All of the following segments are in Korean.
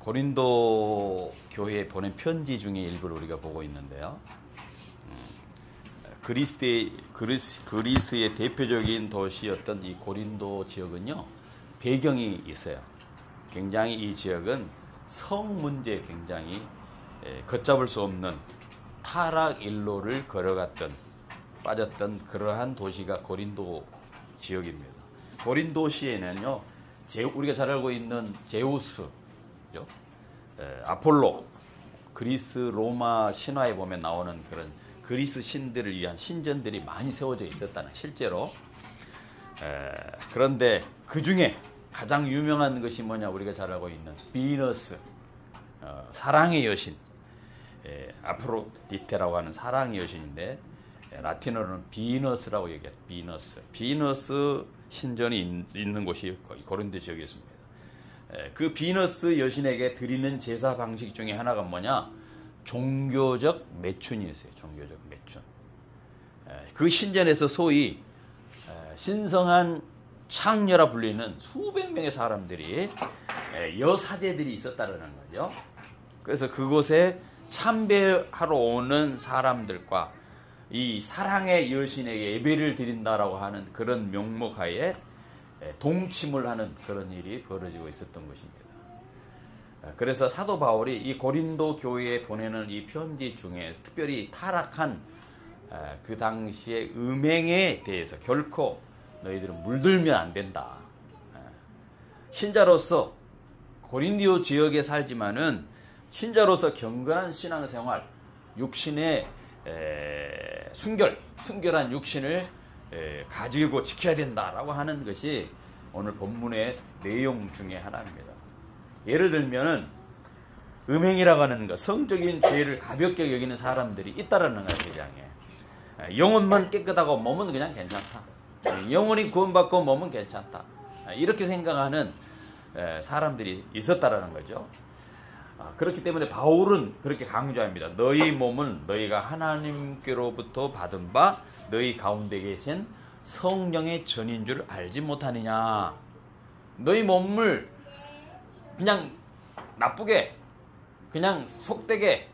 고린도 교회에 보낸 편지 중에 일부를 우리가 보고 있는데요. 그리스의 대표적인 도시였던 이 고린도 지역은요, 배경이 있어요. 굉장히 이 지역은 성 문제에 굉장히 걷잡을 수 없는 타락 일로를 빠졌던 그러한 도시가 고린도 지역입니다. 고린도시에는요, 우리가 잘 알고 있는 제우스, 아폴로, 그리스 로마 신화에 보면 나오는 그런 그리스 신들을 위한 신전들이 많이 세워져 있었다는, 실제로. 그런데 그 중에 가장 유명한 것이 뭐냐, 우리가 잘 알고 있는 비너스, 사랑의 여신, 아프로디테라고 하는 사랑의 여신인데, 라틴어로는 비너스라고 얘기해요. 비너스 신전이 있는 곳이 고린도 지역이었습니다. 그 비너스 여신에게 드리는 제사 방식 중에 하나가 뭐냐, 종교적 매춘이었어요. 종교적 매춘. 그 신전에서 소위 신성한 창녀라 불리는 수백 명의 사람들이, 여사제들이 있었다는 거죠. 그래서 그곳에 참배하러 오는 사람들과 이 사랑의 여신에게 예배를 드린다라고 하는 그런 명목하에 동침을 하는 그런 일이 벌어지고 있었던 것입니다. 그래서 사도 바울이 이 고린도 교회에 보내는 이 편지 중에 특별히 타락한 그 당시의 음행에 대해서 결코 너희들은 물들면 안 된다. 신자로서 고린도 지역에 살지만은 신자로서 경건한 신앙생활, 육신의 순결한 육신을 가지고 지켜야 된다라고 하는 것이 오늘 본문의 내용 중에 하나입니다. 예를 들면은 음행이라고 하는 것, 성적인 죄를 가볍게 여기는 사람들이 있다라는 거예요. 세상에. 영혼만 깨끗하고 몸은 그냥 괜찮다. 영혼이 구원받고 몸은 괜찮다. 이렇게 생각하는 사람들이 있었다라는 거죠. 그렇기 때문에 바울은 그렇게 강조합니다. 너희 몸은 너희가 하나님께로부터 받은 바 너희 가운데 계신 성령의 전인 줄 알지 못하느냐. 너희 몸을 그냥 나쁘게, 그냥 속되게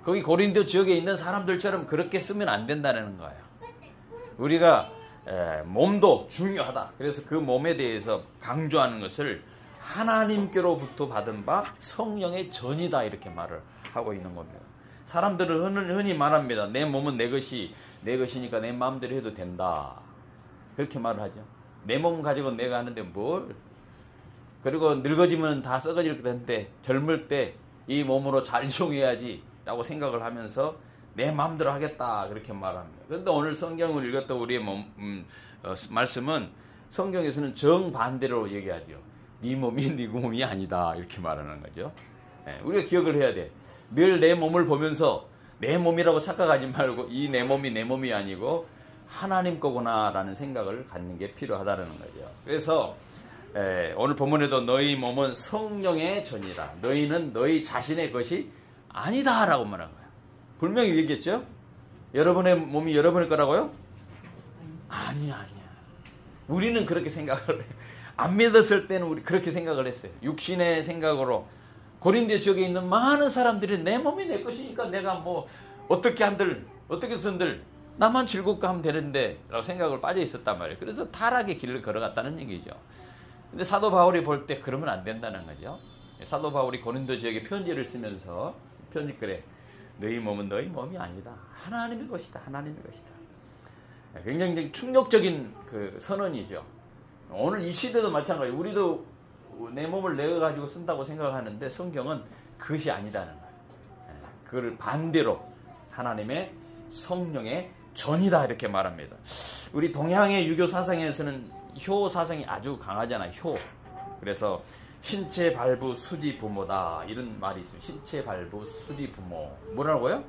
거기 고린도 지역에 있는 사람들처럼 그렇게 쓰면 안 된다는 거예요. 우리가 몸도 중요하다. 그래서 그 몸에 대해서 강조하는 것을 하나님께로부터 받은 바 성령의 전이다, 이렇게 말을 하고 있는 겁니다. 사람들은 흔히 말합니다. 내 몸은 내 것이니까 내 마음대로 해도 된다. 그렇게 말을 하죠. 내 몸 가지고 내가 하는데 뭘. 그리고 늙어지면 다 썩어질 텐데 젊을 때 이 몸으로 잘 이용해야지 라고 생각을 하면서 내 마음대로 하겠다, 그렇게 말합니다. 그런데 오늘 성경을 읽었던 우리의 말씀은 성경에서는 정반대로 얘기하죠. 네 몸이 네 몸이 아니다, 이렇게 말하는 거죠. 우리가 기억을 해야 돼. 늘 내 몸을 보면서 내 몸이라고 착각하지 말고 이 내 몸이 내 몸이 아니고 하나님 거구나 라는 생각을 갖는 게 필요하다는 거죠. 그래서 오늘 본문에도 너희 몸은 성령의 전이다. 너희는 너희 자신의 것이 아니다 라고 말한 거예요. 분명히 얘기했죠. 여러분의 몸이 여러분의 거라고요? 아니야. 우리는 그렇게 생각을 해요. 안 믿었을 때는 우리 그렇게 생각을 했어요. 육신의 생각으로. 고린도 지역에 있는 많은 사람들이 내 몸이 내 것이니까 내가 뭐 어떻게 쓴들 나만 즐겁게 하면 되는데 라고 생각을 빠져 있었단 말이에요. 그래서 타락의 길을 걸어갔다는 얘기죠. 근데 사도 바울이 볼 때 그러면 안 된다는 거죠. 사도 바울이 고린도 지역에 편지를 쓰면서 편지글에 너희 몸은 너희 몸이 아니다. 하나님의 것이다. 하나님의 것이다. 굉장히 충격적인 그 선언이죠. 오늘 이 시대도 마찬가지예요. 우리도 내 몸을 내가 가지고 쓴다고 생각하는데 성경은 그것이 아니다는 거예요. 그걸 반대로 하나님의 성령의 전이다, 이렇게 말합니다. 우리 동양의 유교 사상에서는 효 사상이 아주 강하잖아요. 효. 그래서 신체 발부 수지 부모다, 이런 말이 있습니다. 신체 발부 수지 부모. 뭐라고요?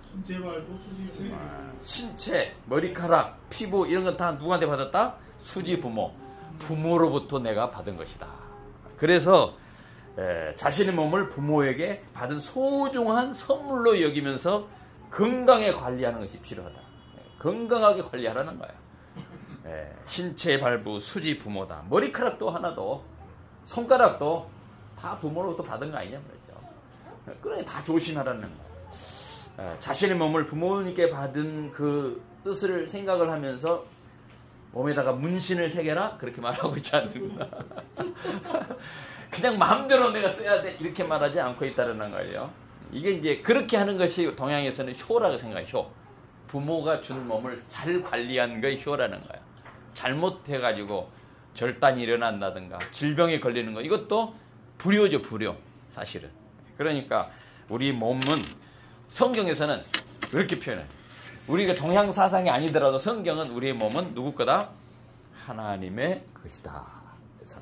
신체 발부 수지 부모. 신체, 머리카락, 피부 이런 건 다 누구한테 받았다? 수지 부모. 부모로부터 내가 받은 것이다. 그래서 자신의 몸을 부모에게 받은 소중한 선물로 여기면서 건강에 관리하는 것이 필요하다. 건강하게 관리하라는 거예요. 신체 발부 수지 부모다. 머리카락도 하나도, 손가락도 다 부모로부터 받은 거 아니냐 말이죠. 그러니까 다 조심하라는 거예요. 자신의 몸을 부모님께 받은 그 뜻을 생각을 하면서 몸에다가 문신을 새겨라 그렇게 말하고 있지 않습니다. 그냥 마음대로 내가 써야 돼 이렇게 말하지 않고 있다는 거예요. 이게 이제 그렇게 하는 것이 동양에서는 효라고 생각해요. 효. 부모가 준 몸을 잘 관리한 게 효라는 거예요. 잘못해가지고 절단이 일어난다든가 질병에 걸리는 거 이것도 불효죠. 불효 사실은. 그러니까 우리 몸은 성경에서는 이렇게 표현해요. 우리가 동양 사상이 아니더라도 성경은 우리의 몸은 누구 거다? 하나님의 것이다. 그래서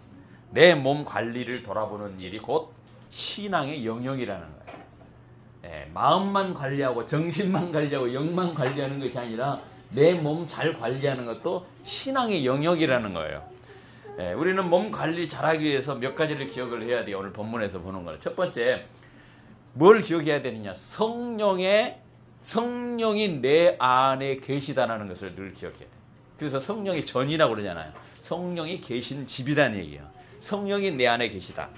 내 몸 관리를 돌아보는 일이 곧 신앙의 영역이라는 거예요. 마음만 관리하고 정신만 관리하고 영만 관리하는 것이 아니라 내 몸 잘 관리하는 것도 신앙의 영역이라는 거예요. 우리는 몸 관리 잘하기 위해서 몇 가지를 기억을 해야 돼요. 오늘 본문에서 보는 거는. 첫 번째, 뭘 기억해야 되느냐? 성령이 내 안에 계시다는 것을 늘 기억해야 돼요. 그래서 성령이 전이라고 그러잖아요. 성령이 계신 집이라는 얘기예요. 성령이 내 안에 계시다.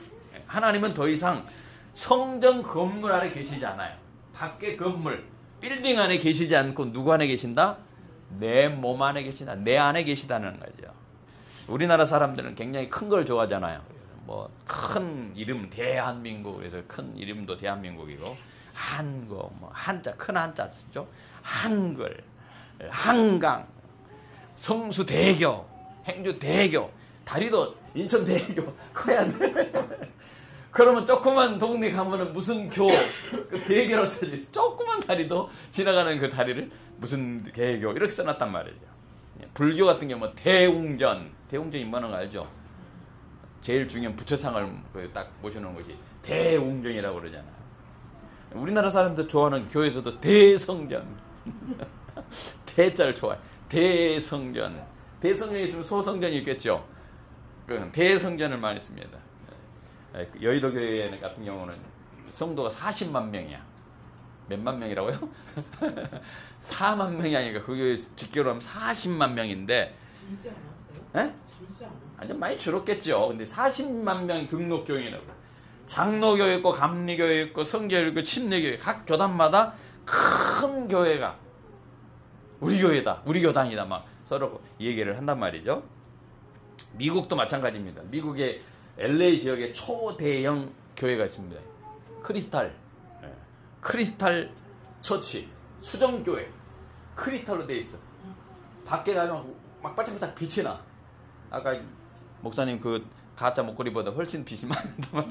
하나님은 더 이상 성전 건물 안에 계시지 않아요. 밖에 건물, 빌딩 안에 계시지 않고 누구 안에 계신다? 내 몸 안에 계신다. 내 안에 계시다는 거죠. 우리나라 사람들은 굉장히 큰 걸 좋아하잖아요. 뭐 큰 이름 대한민국, 그래서 큰 이름도 대한민국이고 한국, 뭐 한자, 큰 한자 쓰죠. 한글, 한강, 성수대교, 행주대교, 다리도 인천대교 커야 돼. 그러면 조그만 동네 가면은 무슨 그 대교라고 써있어. 조그만 다리도 지나가는 그 다리를 무슨 대교 이렇게 써놨단 말이죠. 불교 같은 경우 대웅전이 뭐는 거 알죠? 제일 중요한 부처상을 딱 모셔놓은 것이 대웅전이라고 그러잖아요. 우리나라 사람들 좋아하는 교회에서도 대성전, 대자를 좋아해. 대성전. 대성전이 있으면 소성전이 있겠죠. 대성전을 많이 씁니다. 여의도 교회 같은 경우는 성도가 40만 명이야. 몇만 명이라고요? 4만 명이 아니니까 그 교회 집계로 하면 40만 명인데. 줄지 않았어요? 예? 줄지 않았어요? 아니 많이 줄었겠죠. 근데 40만 명이 등록 교인이라고. 장로교회 있고 감리교회 있고 성교회 있고 침례교회 각 교단마다 큰 교회가 우리 교회다, 우리 교단이다 막 서로 얘기를 한단 말이죠. 미국도 마찬가지입니다. 미국의 LA 지역에 초대형 교회가 있습니다. 크리스탈 처치, 수정교회, 크리스탈로 돼 있어. 밖에 가면 막 반짝반짝 빛이 나. 아까 목사님 그 가짜 목걸이보다 훨씬 빛이 많다.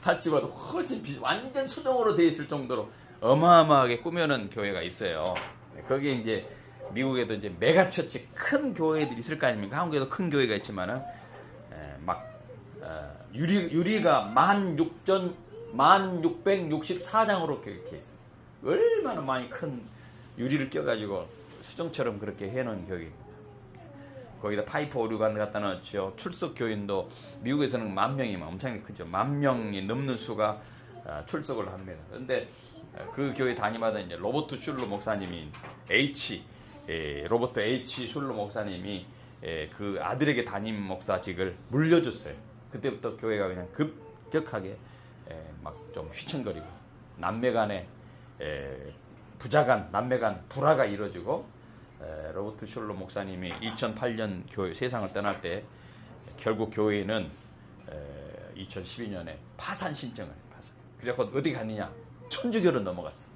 팔찌보다 훨씬 빛이 완전 수정으로 돼 있을 정도로 어마어마하게 꾸며놓은 교회가 있어요. 거기에 이제 미국에도 이제 메가처치 큰 교회들이 있을 거 아닙니까? 한국에도 큰 교회가 있지만은 유리가 1664장으로 이렇게 있어요. 얼마나 많이 큰 유리를 껴가지고 수정처럼 그렇게 해놓은 교회입니다. 거기다 파이프 오류관 갖다 넣었죠. 출석 교인도 미국에서는 10,000명이면 엄청 크죠. 10,000명이 넘는 수가 출석을 합니다. 그런데 그 교회 담임하던 이제 로버트 슐러 목사님이 로버트 H 슐러 목사님이 그 아들에게 담임 목사직을 물려줬어요. 그때부터 교회가 그냥 급격하게 막 좀 휘청거리고 남매간에 부자간 남매간 불화가 이루어지고 로버트 슐러 목사님이 2008년 교회 세상을 떠날 때 결국 교회는 2012년에 파산 신청을 파산. 그래서 어디 갔느냐? 천주교로 넘어갔어.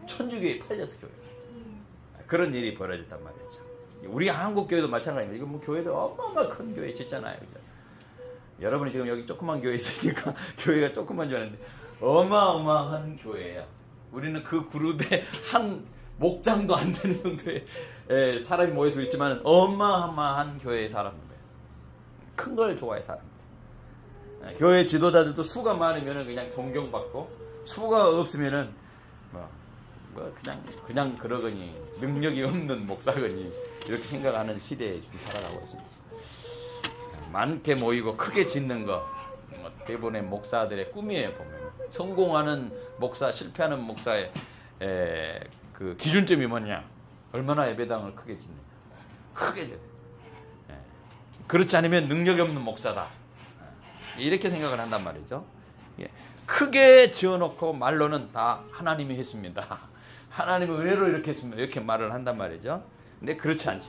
천주교에 팔렸어 교회. 그런 일이 벌어졌단 말이죠. 우리 한국 교회도 마찬가지입니다. 이거 뭐 교회도 어마어마 큰 교회 짓잖아요. 그죠? 여러분이 지금 여기 조그만 교회 있으니까 교회가 조그만 줄 알았는데 어마어마한 교회예요. 우리는 그 그룹에 한 목장도 안 되는 정도의 사람이 모여서 있지만 어마어마한 교회의 사람입니다. 큰 걸 좋아해 사람들. 교회 지도자들도 수가 많으면 그냥 존경받고 수가 없으면은 그냥 그러거니 능력이 없는 목사거니 이렇게 생각하는 시대에 지금 살아가고 있습니다. 많게 모이고 크게 짓는 거 대부분의 목사들의 꿈이에요. 보면 성공하는 목사, 실패하는 목사의 그 기준점이 뭐냐? 얼마나 예배당을 크게 짓느냐? 크게 짓는. 그렇지 않으면 능력이 없는 목사다. 이렇게 생각을 한단 말이죠. 예. 크게 지어놓고 말로는 다 하나님이 했습니다. 하나님의 은혜로 이렇게 했습니다. 이렇게 말을 한단 말이죠. 근데 그렇지 않죠.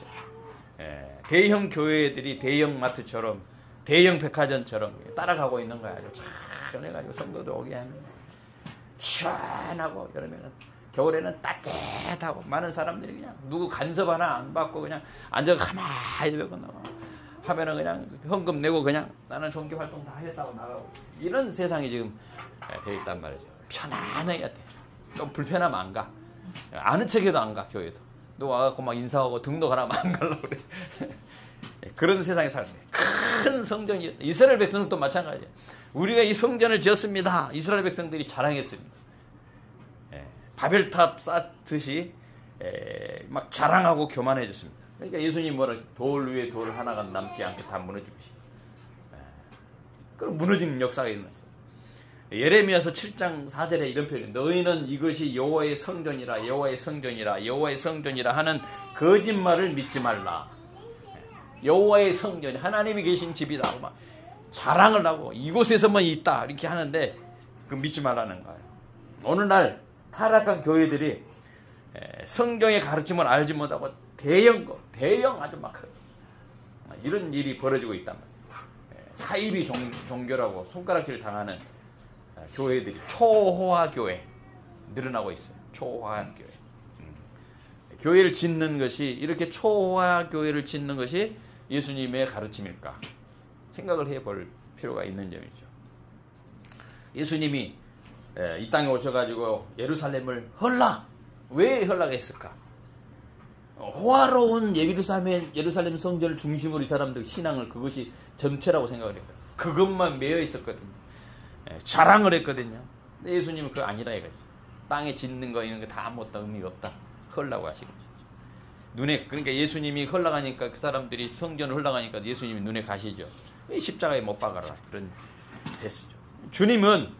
예. 대형 교회들이 대형 마트처럼 대형 백화점처럼 따라가고 있는 거야. 아주 시원해가지고 성도들 오게 하면 시원하고, 그러면 겨울에는 따뜻하고 많은 사람들이 그냥 누구 간섭 하나 안 받고 그냥 앉아서 가만히 하면은 그냥 헌금 내고 그냥 나는 종교 활동 다 했다고 나가고, 이런 세상이 지금 되어 있단 말이죠. 편안해야 돼. 좀 불편하면 안 가. 아는 척해도 안 가. 교회도 너 와갖고 막 인사하고 등록하라면 안 가려고 그래. 그런 세상에 살아요. 큰 성전이, 이스라엘 백성들도 마찬가지예요. 우리가 이 성전을 지었습니다. 이스라엘 백성들이 자랑했습니다. 바벨탑 쌓듯이 막 자랑하고 교만해졌습니다. 그러니까 예수님 뭐라, 돌 위에 돌 하나가 남지 않게 다 무너지고 있어요. 그럼 무너진 역사가 있는 거죠. 예레미야서 7장 4절에 이런 표현이, 너희는 이것이 여호와의 성전이라 여호와의 성전이라 여호와의 성전이라 하는 거짓말을 믿지 말라. 여호와의 성전이 하나님이 계신 집이다 하고 막 자랑을 하고 이곳에서만 있다 이렇게 하는데 그 믿지 말라는 거예요. 오늘날 타락한 교회들이 성경의 가르침을 알지 못하고 대형 아주 막 이런 일이 벌어지고 있단 말이에요. 사이비 종교라고 손가락질 당하는 교회들이, 초호화 교회 늘어나고 있어요. 초호화 교회. 교회를 짓는 것이, 이렇게 초호화 교회를 짓는 것이 예수님의 가르침일까 생각을 해볼 필요가 있는 점이죠. 예수님이 이 땅에 오셔가지고 예루살렘을 왜 헐락했을까? 호화로운 예루살렘 성전을 중심으로 이 사람들 신앙을, 그것이 전체라고 생각을 했거든요. 그것만 매여 있었거든요. 자랑을 했거든요. 근데 예수님은 그거 아니라 이거죠. 땅에 짓는 거 이런 거 다 아무것도 의미가 없다. 헐라고 하신 거죠. 그러니까 예수님이 헐락하니까 그 사람들이 성전을 헐락하니까 예수님이 눈에 가시죠. 십자가에 못 박아라. 그런 됐었죠. 주님은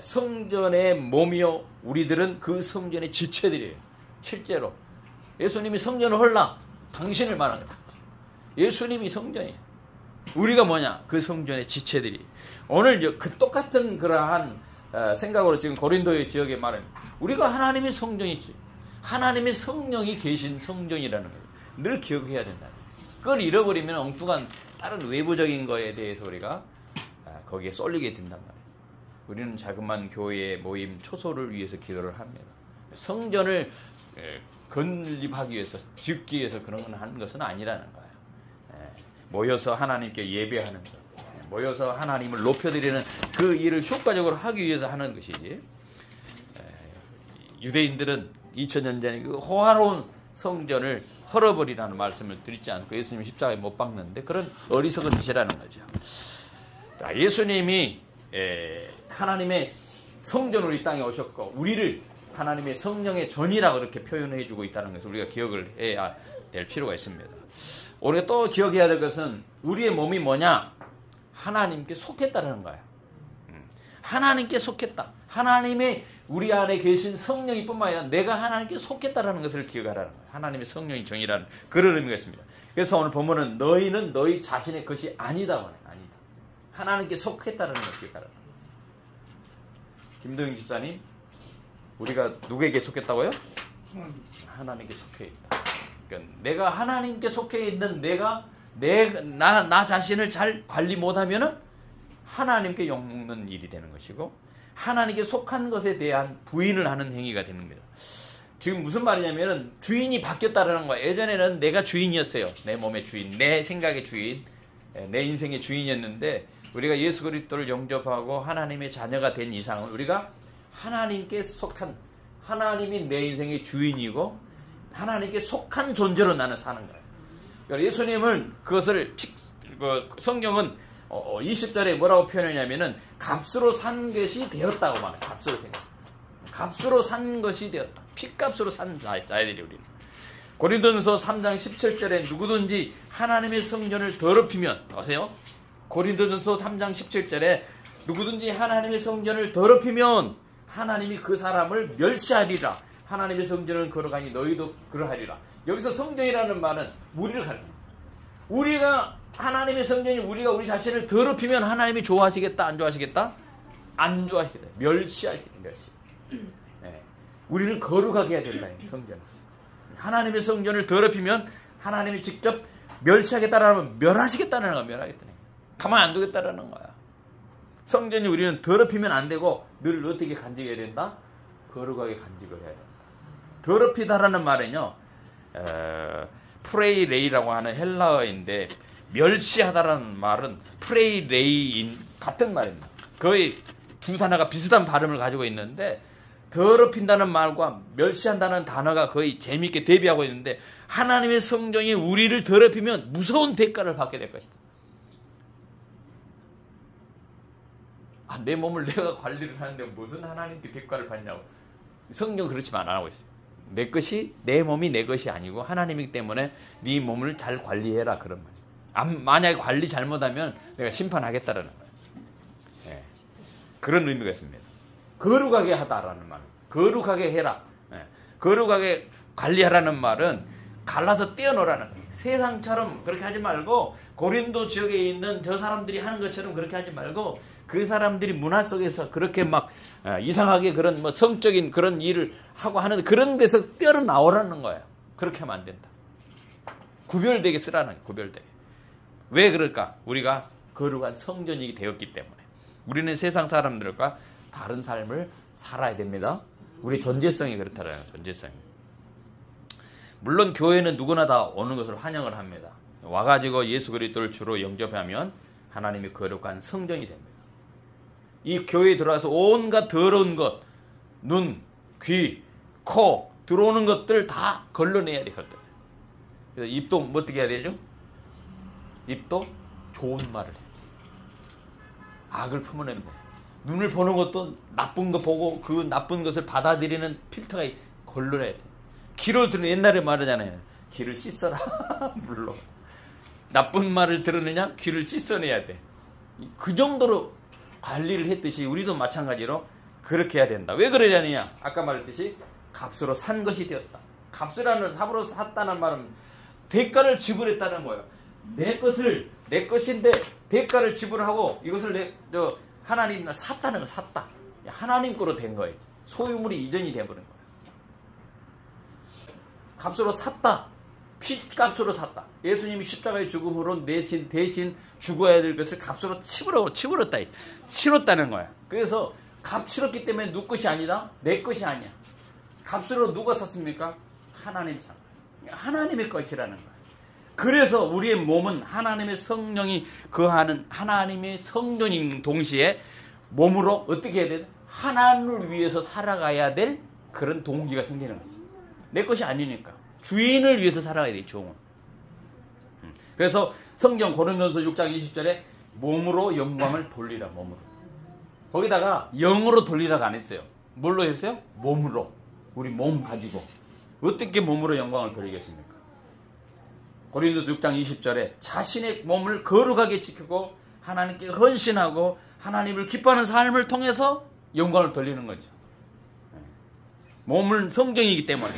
성전의 몸이요, 우리들은 그 성전의 지체들이에요. 실제로 예수님이 성전을 헐락, 당신을 말하는 거예요. 예수님이 성전이에요. 우리가 뭐냐? 그 성전의 지체들이. 오늘 그 똑같은 그러한 생각으로 지금 고린도 지역에 말하는, 우리가 하나님의 성전이지, 하나님의 성령이 계신 성전이라는 거예요. 늘 기억해야 된다. 그걸 잃어버리면 엉뚱한 다른 외부적인 거에 대해서 우리가 거기에 쏠리게 된단 말이에요. 우리는 자그마한 교회의 모임 초소를 위해서 기도를 합니다. 성전을 건립하기 위해서, 짓기 위해서 그런 건 하는 것은 아니라는 거예요. 모여서 하나님께 예배하는 것, 모여서 하나님을 높여드리는 그 일을 효과적으로 하기 위해서 하는 것이지, 유대인들은 2000년 전에 그 호화로운 성전을 헐어버리라는 말씀을 드리지 않고 예수님이 십자가에 못 박는데, 그런 어리석은 짓이라는 거죠. 예수님이 하나님의 성전으로 이 땅에 오셨고 우리를 하나님의 성령의 전이라고 그렇게 표현해 주고 있다는 것을 우리가 기억을 해야 될 필요가 있습니다. 우리가 또 기억해야 될 것은, 우리의 몸이 뭐냐? 하나님께 속했다는 거예요. 하나님께 속했다. 하나님의 우리 안에 계신 성령이 뿐만 아니라 내가 하나님께 속했다라는 것을 기억하라는 거예요. 하나님의 성령이 정이라는 그런 의미가 있습니다. 그래서 오늘 본문은 너희는 너희 자신의 것이 아니다. 아니다. 하나님께 속했다라는 것을 기억하라는 거예요. 김동영 집사님, 우리가 누구에게 속했다고요? 하나님께 속해 있다. 그러니까 내가 하나님께 속해 있는 나 자신을 잘 관리 못하면은 하나님께 욕먹는 일이 되는 것이고, 하나님께 속한 것에 대한 부인을 하는 행위가 되는 겁니다. 지금 무슨 말이냐면은 주인이 바뀌었다라는 거예요. 예전에는 내가 주인이었어요. 내 몸의 주인, 내 생각의 주인, 내 인생의 주인이었는데, 우리가 예수 그리스도를 영접하고 하나님의 자녀가 된 이상은 우리가 하나님께 속한, 하나님이 내 인생의 주인이고 하나님께 속한 존재로 나는 사는 거예요. 그러니까 예수님은 그것을 성경은 20절에 뭐라고 표현하냐면은 값으로 산 것이 되었다고 말해요. 값으로 산 것이 되었다. 핏값으로 산 자들이 우리는. 고린도전서 3장 17절에 누구든지 하나님의 성전을 더럽히면, 보세요. 고린도전서 3장 17절에 누구든지 하나님의 성전을 더럽히면 하나님이 그 사람을 멸시하리라. 하나님의 성전을 걸어가니 너희도 그러하리라. 여기서 성전이라는 말은 우리를 가르칩니다. 우리가 하나님의 성전이 우리가 우리 자신을 더럽히면 하나님이 좋아하시겠다, 안 좋아하시겠다? 안 좋아하시겠다. 멸시하시겠다. 멸시. 네. 우리를 거룩하게 해야 된다. 성전. 하나님의 성전을 더럽히면 하나님이 직접 멸시하겠다라는, 멸하시겠다는 거야. 멸하겠다는 거야. 가만 안 두겠다라는 거야. 성전이 우리는 더럽히면 안 되고 늘 어떻게 간직해야 된다? 거룩하게 간직을 해야 된다. 더럽히다라는 말은요, 프레이레이라고 하는 헬라어인데, 멸시하다라는 말은 프레이레이인 같은 말입니다. 거의 두 단어가 비슷한 발음을 가지고 있는데, 더럽힌다는 말과 멸시한다는 단어가 거의 재미있게 대비하고 있는데, 하나님의 성전이 우리를 더럽히면 무서운 대가를 받게 될 것이다. 내 몸을 내가 관리를 하는데 무슨 하나님께 대가를 받냐고. 성경 그렇지만 안 하고 있어요. 내 것이, 내 몸이 내 것이 아니고 하나님이기 때문에 네 몸을 잘 관리해라, 그런 말. 만약에 관리 잘못하면 내가 심판하겠다라는 거예요. 네. 그런 의미가 있습니다. 거룩하게 하다라는 말, 거룩하게 해라. 네. 거룩하게 관리하라는 말은 갈라서 떼어놓으라는 거예요. 세상처럼 그렇게 하지 말고, 고린도 지역에 있는 저 사람들이 하는 것처럼 그렇게 하지 말고, 그 사람들이 문화 속에서 그렇게 막 이상하게 그런 뭐 성적인 그런 일을 하고 하는 그런 데서 떼어 나오라는 거예요. 그렇게 하면 안 된다. 구별되게 쓰라는 거예요. 구별되게. 왜 그럴까? 우리가 거룩한 성전이 되었기 때문에. 우리는 세상 사람들과 다른 삶을 살아야 됩니다. 우리 존재성이 그렇다는 거예요. 존재성이. 물론 교회는 누구나 다 오는 것을 환영을 합니다. 와가지고 예수 그리스도를 주로 영접하면 하나님의 거룩한 성전이 됩니다. 이 교회에 들어와서 온갖 더러운 것, 눈, 귀, 코 들어오는 것들 다 걸러내야 돼요. 그래서 입도 뭐 어떻게 해야 되죠? 입도 좋은 말을 해요. 악을 품어냅니다. 눈을 보는 것도 나쁜 거 보고 그 나쁜 것을 받아들이는 필터가 걸러내야 돼요. 귀를 들으면 옛날에 말하잖아요. 귀를 씻어라. 물론 나쁜 말을 들으느냐? 귀를 씻어내야 돼. 그 정도로 관리를 했듯이 우리도 마찬가지로 그렇게 해야 된다. 왜 그러냐느냐? 아까 말했듯이 값으로 산 것이 되었다. 값이라는, 삽으로 샀다는 말은 대가를 지불했다는 거예요. 내 것인데 대가를 지불하고 이것을 하나님 샀다는 걸 샀다. 하나님 거로 된 거예요. 소유물이 이전이 되어버린 거예요. 값으로 샀다. 핏값으로 샀다. 예수님이 십자가의 죽음으로 대신 죽어야 될 것을 값으로 치불었다. 치렀다는 거야. 그래서 값 치렀기 때문에 누구 것이 아니다? 내 것이 아니야. 값으로 누가 샀습니까? 하나님 산 거야. 하나님의 것이라는 거야. 그래서 우리의 몸은 하나님의 성령이 거하는 하나님의 성전인 동시에 몸으로 어떻게 해야 돼? 하나님을 위해서 살아가야 될 그런 동기가 생기는 거지. 내 것이 아니니까. 주인을 위해서 살아가야 돼, 종은. 그래서 성경 고린도전서 6장 20절에 몸으로 영광을 돌리라, 몸으로. 거기다가 영으로 돌리라가 안 했어요. 뭘로 했어요? 몸으로. 우리 몸 가지고. 어떻게 몸으로 영광을 돌리겠습니까? 고린도전서 6장 20절에 자신의 몸을 거룩하게 지키고 하나님께 헌신하고 하나님을 기뻐하는 삶을 통해서 영광을 돌리는 거죠. 몸은 성경이기 때문에,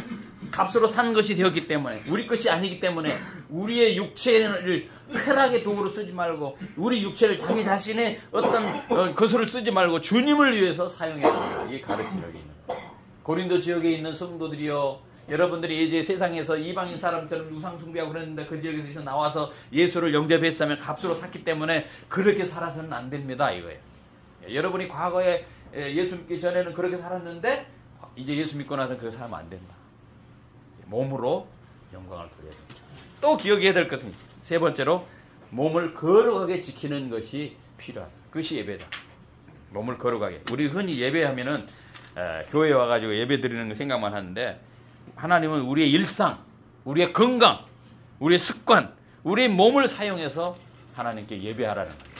값으로 산 것이 되었기 때문에, 우리 것이 아니기 때문에 우리의 육체를 쾌락의 도구로 쓰지 말고, 우리 육체를 자기 자신의 어떤 것으로 쓰지 말고 주님을 위해서 사용해야 합니다. 이게 가르침력이 있는 거예요. 고린도 지역에 있는 성도들이요, 여러분들이 이제 세상에서 이방인 사람처럼 우상 숭배하고 그랬는데 그 지역에서 나와서 예수를 영접했으면 값으로 샀기 때문에 그렇게 살아서는 안 됩니다, 이거예요. 여러분이 과거에 예수 믿기 전에는 그렇게 살았는데 이제 예수 믿고 나서 그렇게 살면 안 된다. 몸으로 영광을 돌려야 됩니다. 또 기억해야 될 것은 세 번째로 몸을 거룩하게 지키는 것이 필요하다. 그것이 예배다. 몸을 거룩하게. 우리 흔히 예배하면은 교회에 와가지고 예배 드리는 거 생각만 하는데, 하나님은 우리의 일상, 우리의 건강, 우리의 습관, 우리의 몸을 사용해서 하나님께 예배하라는 거예요.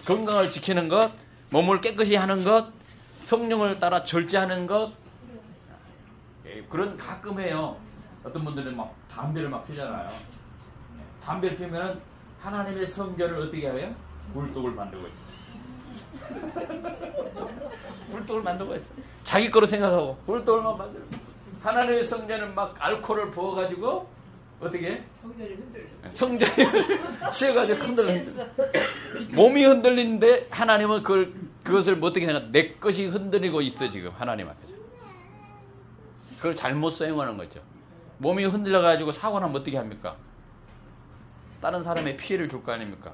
건강을 지키는 것, 몸을 깨끗이 하는 것, 성령을 따라 절제하는 것. 그런 가끔 해요. 어떤 분들은 막 담배를 막 피잖아요. 담배를 피면 하나님의 성전을 어떻게 해요? 굴뚝을 만들고 있어요. 굴뚝을 만들고 있어요. 자기 거로 생각하고 굴뚝을 막 만들고, 하나님의 성전은 막 알코올을 부어가지고 어떻게? 성전이 흔들려. 성전이 치여가지고 흔들려. 몸이 흔들리는데 하나님은 그것을 뭐 어떻게 생각해? 내 것이 흔들리고 있어 지금 하나님 앞에서. 그걸 잘못 사용하는 거죠. 몸이 흔들려가지고 사고 나면 어떻게 합니까? 다른 사람의 피해를 줄 거 아닙니까?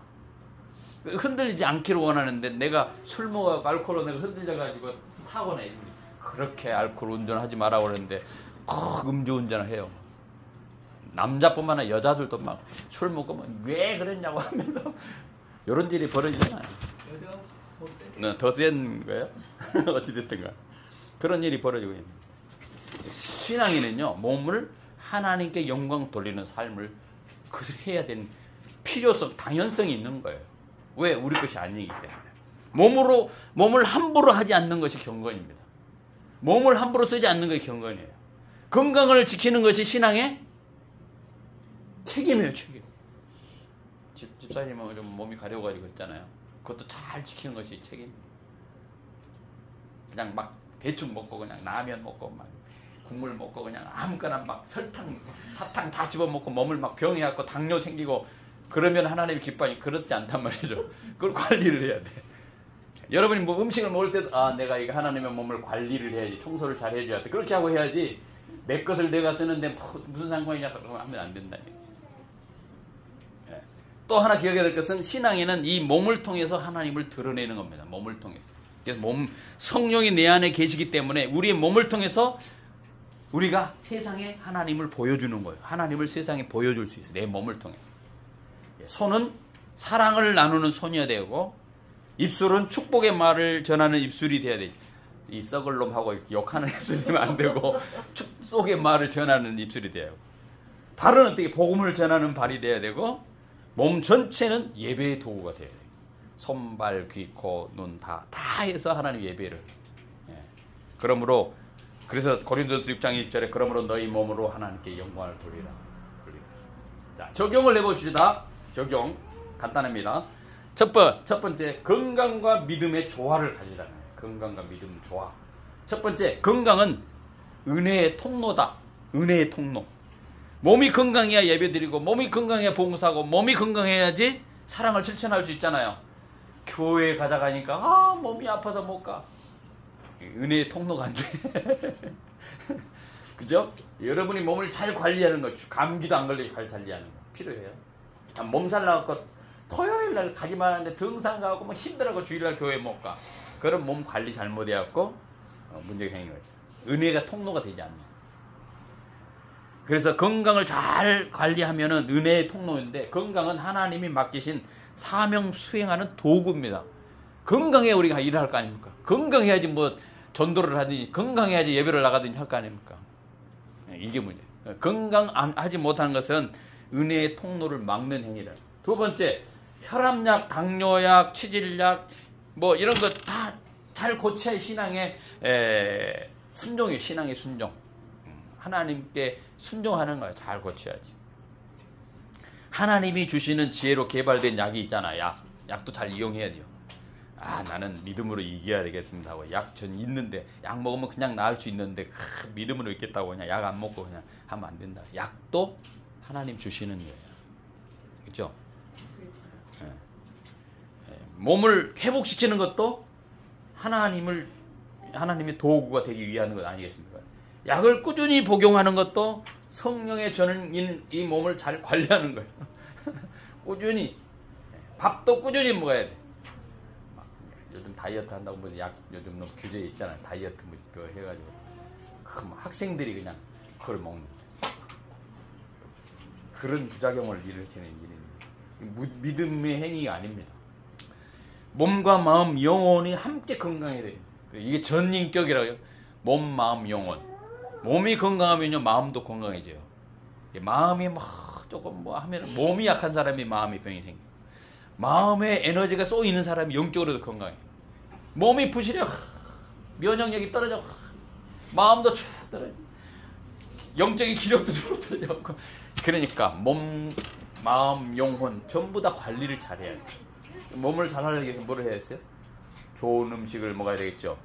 흔들리지 않기를 원하는데 내가 술 먹어 알코올로 내가 흔들려가지고 사고 내. 그렇게 알코올 운전하지 말라고 그러는데 음주운전을 해요. 남자뿐만 아니라 여자들도 막 술 먹으면 왜 그랬냐고 하면서 이런 일이 벌어지잖아요. 여자가 더 센 거예요? 어찌됐든가 그런 일이 벌어지고 있는. 신앙인은요 몸을 하나님께 영광 돌리는 삶을 그것을 해야 되는 필요성, 당연성이 있는 거예요. 왜? 우리 것이 아니기 때문에. 몸을 함부로 하지 않는 것이 경건입니다. 몸을 함부로 쓰지 않는 것이 경건이에요. 건강을 지키는 것이 신앙의 책임이에요, 책임. 집사님은 좀 몸이 가려워가지고 그랬잖아요. 그것도 잘 지키는 것이 책임이에요. 그냥 막 대충 먹고 그냥 라면 먹고 막 국물 먹고 그냥 아무거나 막 설탕, 사탕 다 집어먹고 몸을 막 병해갖고 당뇨 생기고 그러면 하나님이 기뻐하니 그렇지 않단 말이죠. 그걸 관리를 해야 돼. 여러분이 뭐 음식을 먹을 때도 내가 이거 하나님의 몸을 관리를 해야지, 청소를 잘 해줘야 돼. 그렇게 하고 해야지 내 것을 내가 쓰는데 무슨 상관이냐 하면 안 된다. 또 하나 기억해야 될 것은 신앙에는 이 몸을 통해서 하나님을 드러내는 겁니다. 몸을 통해서. 그래서 성령이 내 안에 계시기 때문에 우리의 몸을 통해서 우리가 세상에 하나님을 보여주는 거예요. 하나님을 세상에 보여줄 수 있어요. 내 몸을 통해서. 손은 사랑을 나누는 손이어야 되고 입술은 축복의 말을 전하는 입술이 돼야 돼. 이 썩을 놈하고 욕하는 입술이 되면 안 되고 축복의 말을 전하는 입술이 돼요. 발은 어떻게 복음을 전하는 발이 돼야 되고 몸 전체는 예배의 도구가 돼야 돼요. 손발, 귀, 코, 눈 다 해서 하나님 예배를. 그러므로 그래서 고린도서 6장 1절에 그러므로 너희 몸으로 하나님께 영광을 돌리라. 자, 적용을 해봅시다. 적용 간단합니다. 첫 번째 건강과 믿음의 조화를 가지라는 거예요. 건강과 믿음 조화. 첫 번째 건강은 은혜의 통로다. 은혜의 통로. 몸이 건강해야 예배드리고 몸이 건강해야 봉사하고 몸이 건강해야지 사랑을 실천할 수 있잖아요. 교회에 가자가니까 몸이 아파서 못 가. 은혜의 통로가 안 돼. 그죠? 여러분이 몸을 잘 관리하는 거, 감기도 안 걸리게 잘 관리하는 거 필요해요. 몸살 나갖고 토요일 날 가기만 하는데 등산 가고 뭐 힘들어서 주일날 교회 못 가. 그런 몸 관리 잘못해갖고 문제가 생긴 거죠. 은혜가 통로가 되지 않는. 그래서 건강을 잘 관리하면은 은혜의 통로인데 건강은 하나님이 맡기신 사명 수행하는 도구입니다. 건강해야 우리가 일을 할 거 아닙니까? 건강해야지 뭐 전도를 하든지 건강해야지 예배를 나가든지 할 거 아닙니까? 이게 문제예요. 건강하지 못하는 것은 은혜의 통로를 막는 행위다. 두 번째, 혈압약, 당뇨약, 치질약 뭐 이런 것 다 잘 고쳐야 신앙의 순종이에요. 신앙의 순종. 하나님께 순종하는 거예요. 잘 고쳐야지. 하나님이 주시는 지혜로 개발된 약이 있잖아. 약도 잘 이용해야 돼요. 나는 믿음으로 이겨야 되겠습니다 하고 약 전 있는데 약 먹으면 그냥 나을 수 있는데 믿음으로 있겠다고 그냥 약 안 먹고 그냥 하면 안 된다. 약도 하나님 주시는 거예요. 그렇죠? 몸을 회복시키는 것도 하나님의 도구가 되기 위한 것 아니겠습니까? 약을 꾸준히 복용하는 것도 성령의 전인 이 몸을 잘 관리하는 거예요. 꾸준히 밥도 꾸준히 먹어야 돼. 요즘 다이어트 한다고 뭐 약 요즘 너무 규제 있잖아요. 다이어트 뭐 그거 해가지고 학생들이 그냥 그걸 먹는 그런 부작용을 일으키는 일입니다. 믿음의 행위가 아닙니다. 몸과 마음, 영혼이 함께 건강해야 돼요. 이게 전인격이라고요. 몸, 마음, 영혼. 몸이 건강하면요 마음도 건강해져요. 마음이 막 조금 뭐 하면 몸이 약한 사람이 마음에 병이 생겨요. 마음에 에너지가 쏘 있는 사람이 영적으로도 건강해. 몸이 부실해. 면역력이 떨어져. 마음도 쭉 떨어져. 영적인 기력도 쭉 떨어져. 그러니까 몸, 마음, 영혼 전부 다 관리를 잘해야 돼. 몸을 잘하기 위해서 뭘 해야 했어요? 좋은 음식을 먹어야 되겠죠.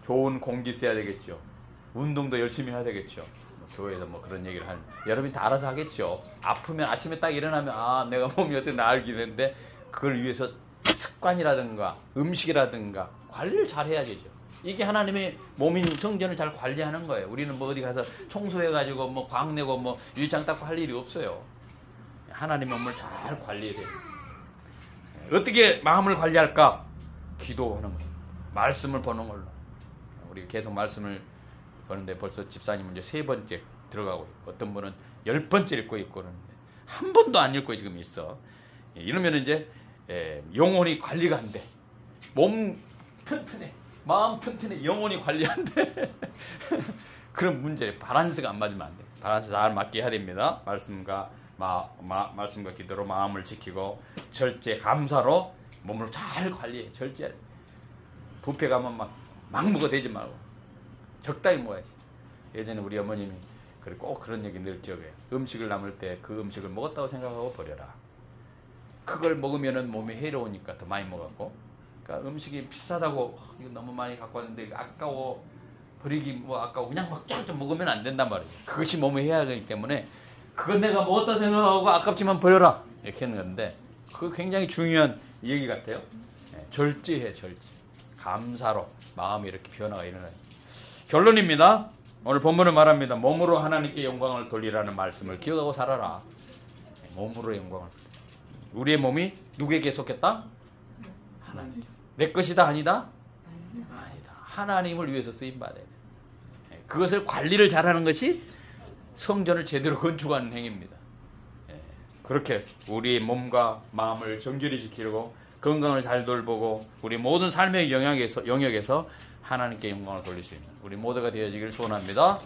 좋은 공기 써야 되겠죠. 운동도 열심히 해야 되겠죠. 교회에서 뭐 그런 얘기를 하는, 여러분이 다 알아서 하겠죠. 아프면 아침에 딱 일어나면 아 내가 몸이 어떻게 알기는데 그걸 위해서 습관이라든가 음식이라든가 관리를 잘 해야 되죠. 이게 하나님의 몸인 성전을 잘 관리하는 거예요. 우리는 뭐 어디 가서 청소해가지고 뭐 광내고 뭐 유리창 닦고 할 일이 없어요. 하나님의 몸을 잘 관리해야 돼요. 어떻게 마음을 관리할까? 기도하는 거예요. 말씀을 보는 걸로. 우리 계속 말씀을 보는데 벌써 집사님은 이제 3번째 들어가고 있고, 어떤 분은 10번째 읽고 있고 그러는데 한 번도 안 읽고 지금 있어. 이러면 이제 영혼이 관리가 안 돼. 몸 튼튼해, 마음 튼튼해, 영혼이 관리 안 돼. 그런 문제, 밸런스가 안 맞으면 안 돼. 밸런스 잘 맞게 해야 됩니다. 말씀과 말씀과 기도로 마음을 지키고 절제 감사로 몸을 잘 관리해. 절제. 뷔페 가면 막 먹어대지 말고 적당히 먹어야지. 예전에 우리 어머님이 꼭 그런 얘기 늘 기억해요. 음식을 남을 때 그 음식을 먹었다고 생각하고 버려라. 그걸 먹으면 몸에 해로우니까 더 많이 먹었고, 그러니까 음식이 비싸다고 이거 너무 많이 갖고 왔는데 아까워, 버리기 뭐 아까워, 그냥 막 쫙 좀 먹으면 안 된단 말이에요. 그것이 몸에 해야 되기 때문에 그건 내가 먹었다 생각하고 아깝지만 버려라 이렇게 하는 건데, 그거 굉장히 중요한 얘기 같아요. 절제해, 절제. 감사로 마음이 이렇게 변화가 일어나요. 결론입니다. 오늘 본문은 말합니다. 몸으로 하나님께 영광을 돌리라는 말씀을 기억하고 살아라. 몸으로 영광을. 우리의 몸이 누구에게 속했다? 하나님. 내 것이다 아니다? 아니다. 하나님을 위해서 쓰임받아야 돼. 그것을 관리를 잘하는 것이 성전을 제대로 건축하는 행위입니다. 그렇게 우리의 몸과 마음을 정결히 지키고 건강을 잘 돌보고 우리 모든 삶의 영역에서 하나님께 영광을 돌릴 수 있는 우리 모두가 되어지기를 소원합니다.